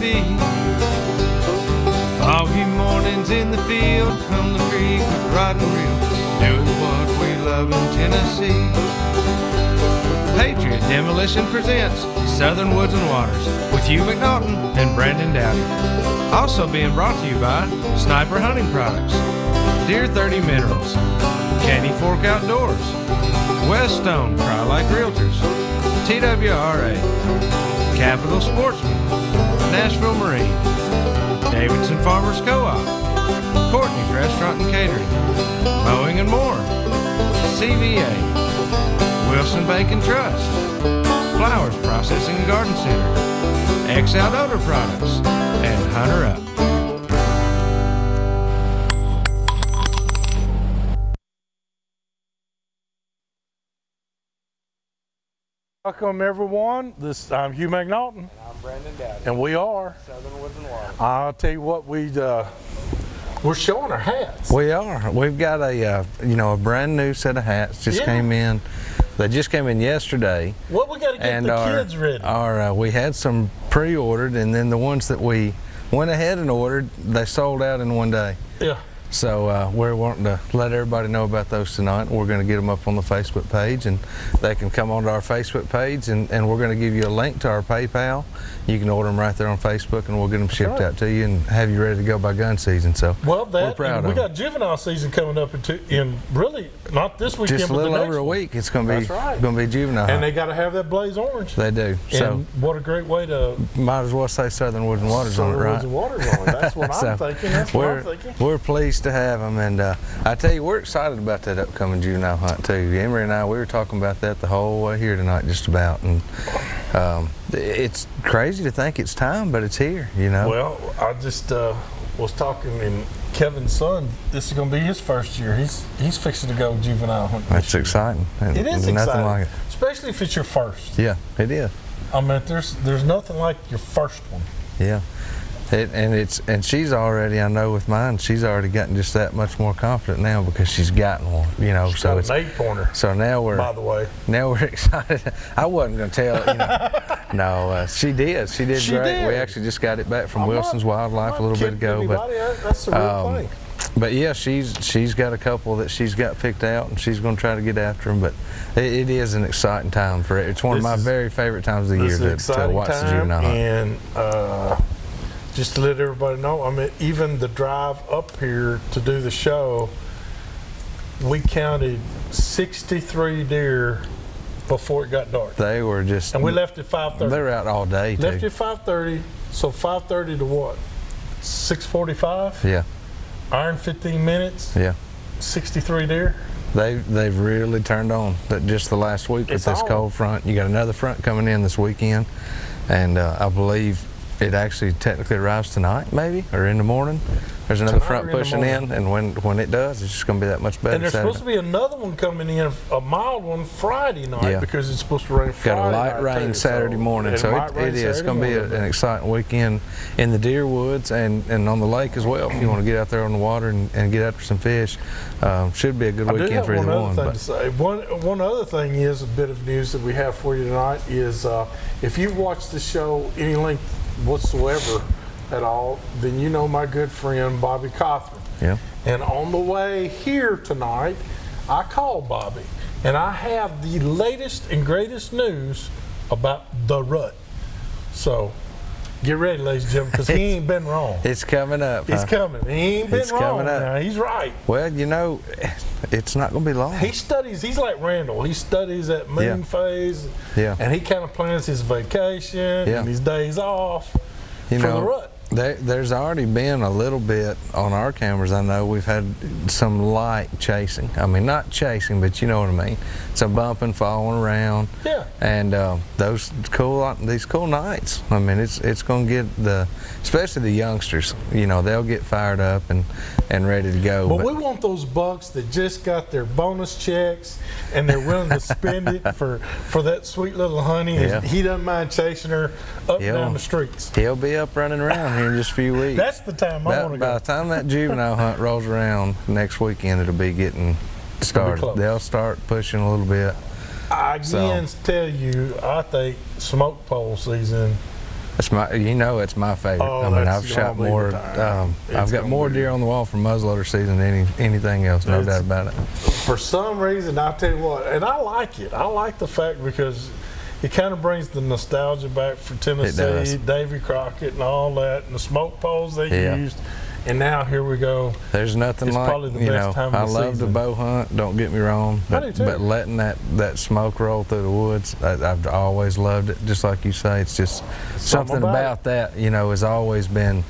feed. Foggy mornings in the field, come the creek with rod and reel, doing what we love in Tennessee. Patriot Demolition presents Southern Woods and Waters with Hugh McNaughton and Brandon Dowdy. Also being brought to you by Sniper Hunting Products, Deer 30 Minerals, Candy Fork Outdoors, Weststone Cry-Like Realtors, TWRA, Capital Sportsman, Nashville Marine, Davidson Farmers Co-op, Courtney's Restaurant and Catering, Mowing and More, CVA, Wilson Bank and Trust, Flowers Processing and Garden Center, X-Out Odor Products, and Hunter Up. Welcome everyone. I'm Hugh McNaughton. And I'm Brandon Dowdy. And we are Southern Woods and Waters. I'll tell you what, we're showing our hats. We are. We've got a a brand new set of hats just came in. They just came in yesterday. Well, we got to get the kids ready. We had some pre-ordered, and then the ones that we went ahead and ordered, they sold out in one day. Yeah. So we're wanting to let everybody know about those tonight. We're going to get them up on the Facebook page, and they can come onto our Facebook page, and we're going to give you a link to our PayPal. You can order them right there on Facebook, and we'll get them shipped out to you and have you ready to go by gun season. So we're proud of them. We got juvenile season coming up in really not this weekend, just a little over a week. It's going to be going to be juvenile. And they got to have that blaze orange. They do. So what a great way to might as well say Southern Woods and Waters on it, right? Southern Woods and Waters on it. That's what I'm thinking. That's what I'm thinking. We're pleased to have them, and I tell you, we're excited about that upcoming juvenile hunt too. Emery and I, we were talking about that the whole way here tonight, just about, and it's crazy to think it's time, but it's here, you know. Well, I just was talking, and Kevin's son, this is going to be his first year. He's fixing to go juvenile hunting. That's exciting. It is exciting, nothing like it. Especially if it's your first. Yeah, it is. I mean, there's nothing like your first one. Yeah. And she's already, I know with mine, she's already gotten just that much more confident now because she's gotten one, you know. She's so got it's an 8-pointer. So now we're, by the way, now we're excited. I wasn't going to tell, you know. No, she did. She did great. We actually just got it back from Wilson's Wildlife a little bit ago. That's the real thing. But yeah, she's got a couple that she's got picked out, and she's going to try to get after them. But it is an exciting time for it. It's one of my very favorite times of the year to watch the juvenile hunt. And just to let everybody know, I mean, even the drive up here to do the show, we counted 63 deer before it got dark. They were just, and we left at 5:30. They were out all day. Left at 5:30, so 5:30 to what? 6:45. Yeah. Iron 15 minutes. Yeah. 63 deer. They've really turned on. Just the last week with this cold front. You got another front coming in this weekend, and I believe it actually technically arrives tonight, maybe, or in the morning. There's another front pushing in, and when it does, it's just going to be that much better. And there's supposed to be another one coming in, a mild one, Friday night, because it's supposed to rain Friday night. Got a light rain Saturday morning, so it is going to be an exciting weekend in the deer woods and on the lake as well. If you want to get out there on the water and get after some fish, should be a good weekend for either one. I do have one other thing to say. One other thing is a bit of news that we have for you tonight is if you've watched the show any length whatsoever at all, then you know my good friend Bobby Cothran. Yeah. And on the way here tonight, I called Bobby, and I have the latest and greatest news about the rut. So get ready, ladies and gentlemen, because he ain't been wrong. It's coming up. It's coming. He ain't been wrong. Now, he's right. Well, you know, it's not going to be long. He studies. He's like Randall. He studies that moon phase. Yeah. And he kind of plans his vacation and his days off for the rut. There's already been a little bit on our cameras. I know we've had some light chasing. I mean, not chasing, but you know what I mean. Some bumping, falling around. Yeah. And these cool nights. I mean, it's going to get especially the youngsters. You know, they'll get fired up and ready to go. But we want those bucks that just got their bonus checks and they're willing to spend it for that sweet little honey. Yeah. He doesn't mind chasing her up and down the streets. He'll be up running around here in just a few weeks. That's the time I want to go. By the time that juvenile hunt rolls around next weekend, it'll be getting started. They'll start pushing a little bit. I again tell you, I think smoke pole season It's my, it's my favorite. Oh, I mean, that's I've shot gonna be more. the time. I've got more deer on the wall from muzzleloader season than anything else. No doubt about it. For some reason, I'll tell you what, and I like it. I like the fact because it kind of brings the nostalgia back for Tennessee, Davy Crockett, and all that, and the smoke poles they used. And now here we go. There's nothing it's like, probably the best time of the love season. to bow hunt, don't get me wrong, but letting that smoke roll through the woods, I've always loved it. Just like you say, it's just something about that, has always been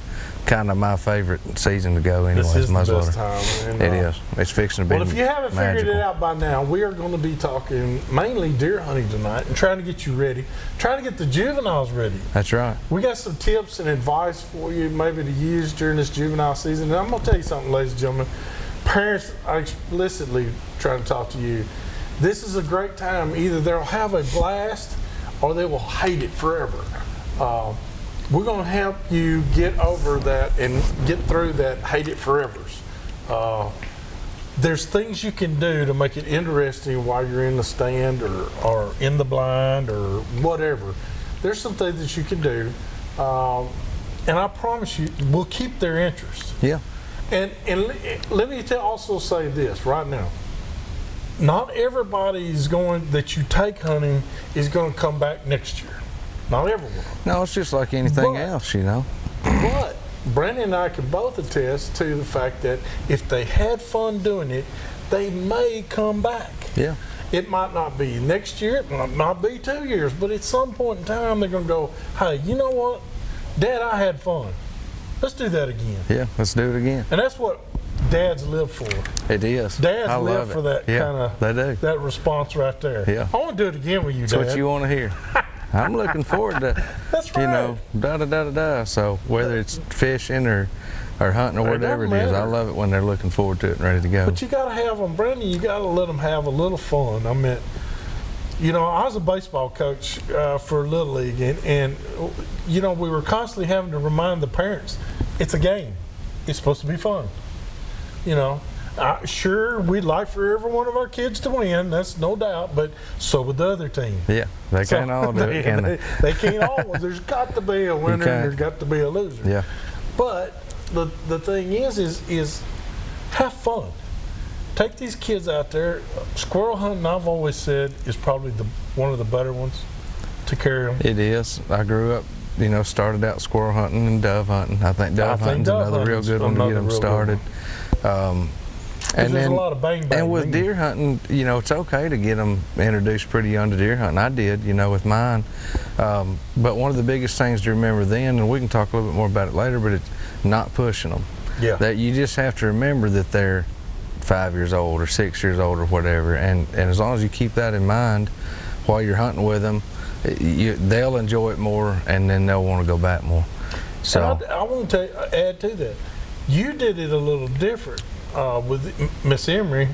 kind of my favorite season to go anyway. This is the muzzleloader. best time. And, it is. It's fixing to be Well, if you haven't magical. figured it out by now, we are going to be talking mainly deer hunting tonight and trying to get you ready, trying to get the juveniles ready. That's right. We got some tips and advice for you maybe to use during this juvenile season. And I'm going to tell you something, ladies and gentlemen. Parents, I explicitly trying to talk to you. This is a great time. Either they'll have a blast or they will hate it forever. We're going to help you get over that and get through that hate it forevers. There's things you can do to make it interesting while you're in the stand or in the blind or whatever. There's some things that you can do, and I promise you, we'll keep their interest. Yeah. And let me also say this right now. Not everybody that you take hunting is going to come back next year. Not everyone. No, it's just like anything else, But Brandon and I can both attest to the fact that if they had fun doing it, they may come back. Yeah. It might not be next year, it might not be 2 years, but at some point in time they're going to go, hey, you know what? Dad, I had fun. Let's do that again. Yeah, let's do it again. And that's what dads live for. It is. Dads live for that kind of that response right there. Yeah. I want to do it again with you, Dad. That's what you want to hear. I'm looking forward to, that's right. da-da-da-da-da. So whether it's fishing or hunting or whatever it is, I love it when they're looking forward to it and ready to go. But you got to have them, Brandon, you got to let them have a little fun. I mean, I was a baseball coach for Little League, and we were constantly having to remind the parents, it's a game. It's supposed to be fun. Sure, we'd like for every one of our kids to win, that's no doubt, but so would the other team. Yeah, they can't all do it, can they? They can't always. There's got to be a winner and there's got to be a loser. Yeah. But the thing is have fun. Take these kids out there. Squirrel hunting, I've always said, is probably one of the better ones to carry them. It is. I grew up, started out squirrel hunting and dove hunting. I think dove hunting's another real good one to get them started. And there's then, a lot of bang bang. And with deer hunting, it's okay to get them introduced pretty young to deer hunting. I did, with mine. But one of the biggest things to remember then, and we can talk a little bit more about it later, but it's not pushing them. Yeah. That you just have to remember that they're 5 years old or 6 years old or whatever, and as long as you keep that in mind while you're hunting with them, they'll enjoy it more, and then they'll want to go back more. So I want to add to that. You did it a little different. With Miss Emery,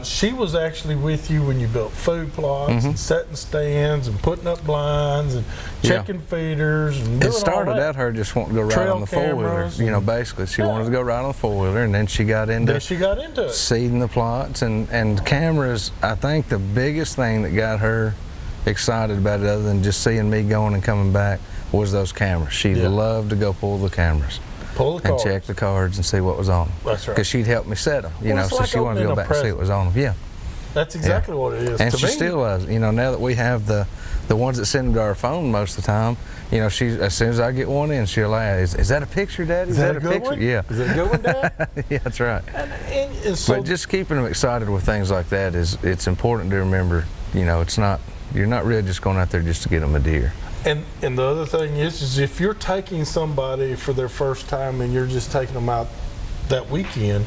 she was actually with you when you built food plots and setting stands and putting up blinds and checking feeders and doing it started all that. out her just wanting to go ride on the four-wheeler. Basically she wanted to go ride on the four-wheeler, and then she got into it. Seeding the plots and cameras. I think the biggest thing that got her excited about it, other than just seeing me going and coming back, was those cameras. She loved to go pull the cameras. And check the cards and see what was on them. That's right. Because she'd help me set them, so she wanted to go back and see what was on them. Yeah. That's exactly what it is. And she still does. Now that we have the ones that send them to our phone most of the time, she, as soon as I get one in, she'll ask, is that a picture, Daddy? Is that a good picture? one? Yeah. Is that a good one, Dad? Yeah, that's right. And so, but just keeping them excited with things like that it's important to remember, you're not really just going out there just to get them a deer. And the other thing is if you're taking somebody for their first time and you're just taking them out that weekend,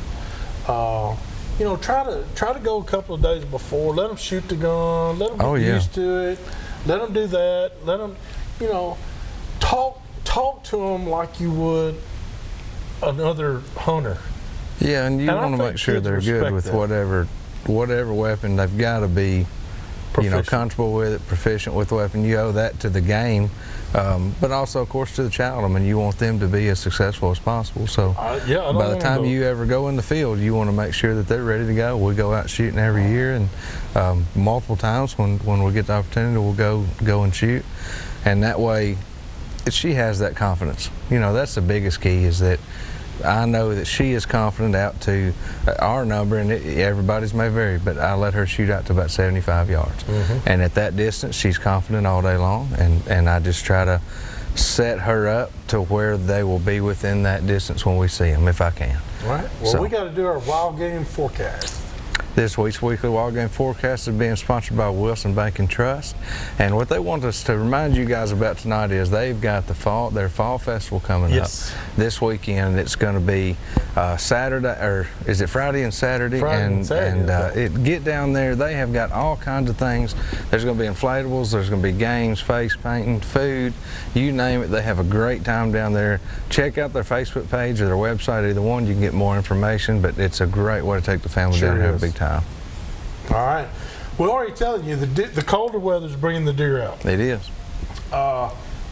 try to go a couple of days before. Let them shoot the gun. Let them get used to it. Let them do that. Let them, talk to them like you would another hunter. Yeah, and you want to make sure they're good with whatever weapon. They've got to be comfortable with it, proficient with the weapon. You owe that to the game, but also, of course, to the child. I mean, you want them to be as successful as possible. So by the time you ever go in the field, you want to make sure that they're ready to go. We go out shooting every year, and multiple times when we get the opportunity, we'll go and shoot. And that way, she has that confidence. You know, that's the biggest key, is that I know that she is confident out to our number, and everybody's may vary, but I let her shoot out to about 75 yards. And at that distance, she's confident all day long, and I just try to set her up to where they will be within that distance when we see them, if I can. All right. Well, So, we got to do our wild game forecast. this week's weekly wild game forecast is being sponsored by Wilson Bank and Trust, and what they want us to remind you guys about tonight is they've got their fall festival coming up this weekend. It's going to be Saturday, or is it Friday and Saturday? Friday and Saturday. Get down there. They have got all kinds of things. There's going to be inflatables. There's going to be games, face painting, food, you name it. They have a great time down there. Check out their Facebook page or their website. Either one, you can get more information. But it's a great way to take the family down and have a big time. All right. We're already telling you the colder weather's bringing the deer out. It is.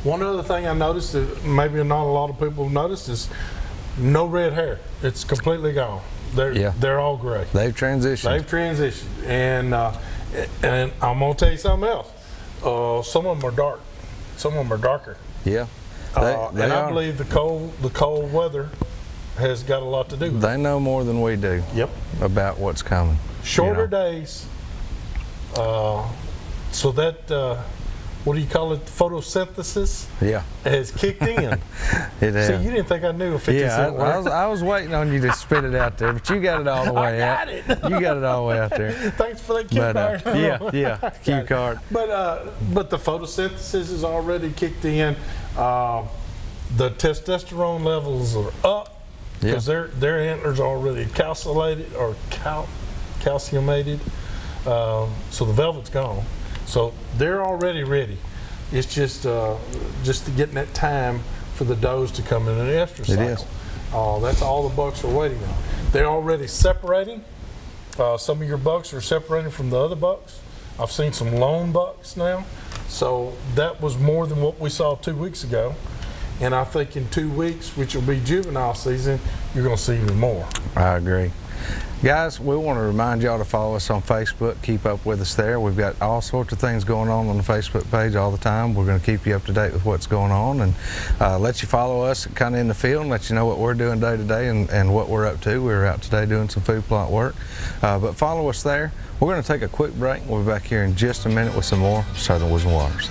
One other thing I noticed that maybe not a lot of people have noticed is no red hair. It's completely gone. They're all gray. They've transitioned. And I'm gonna tell you something else. Some of them are dark. Some of them are darker. Yeah. And I believe the cold weather has got a lot to do with it. They know more than we do. Yep. About what's coming. Shorter days. So that what do you call it? Photosynthesis. Yeah. Has kicked in. It has. See, you didn't think I knew a 50 cent word. I was waiting on you to spit it out there, but you got it all the way out. I got it. You got it all the way out there. Thanks for that cue card. Yeah, cue card. But the photosynthesis is already kicked in. The testosterone levels are up because their antlers are already calcilated or calciumated. So the velvet's gone. So they're already ready. It's just getting that time for the does to come in an estrus cycle. It is. That's all the bucks are waiting on. They're already separating. Some of your bucks are separating from the other bucks. I've seen some lone bucks now. So that was more than what we saw 2 weeks ago. And I think in 2 weeks, which will be juvenile season, you're going to see even more. I agree. Guys, we want to remind y'all to follow us on Facebook. Keep up with us there. We've got all sorts of things going on the Facebook page all the time. We're going to keep you up to date with what's going on and let you follow us kind of in the field and let you know what we're doing day to day and what we're up to. We're out today doing some food plot work. But follow us there. We're going to take a quick break. We'll be back here in just a minute with some more Southern Woods and Waters.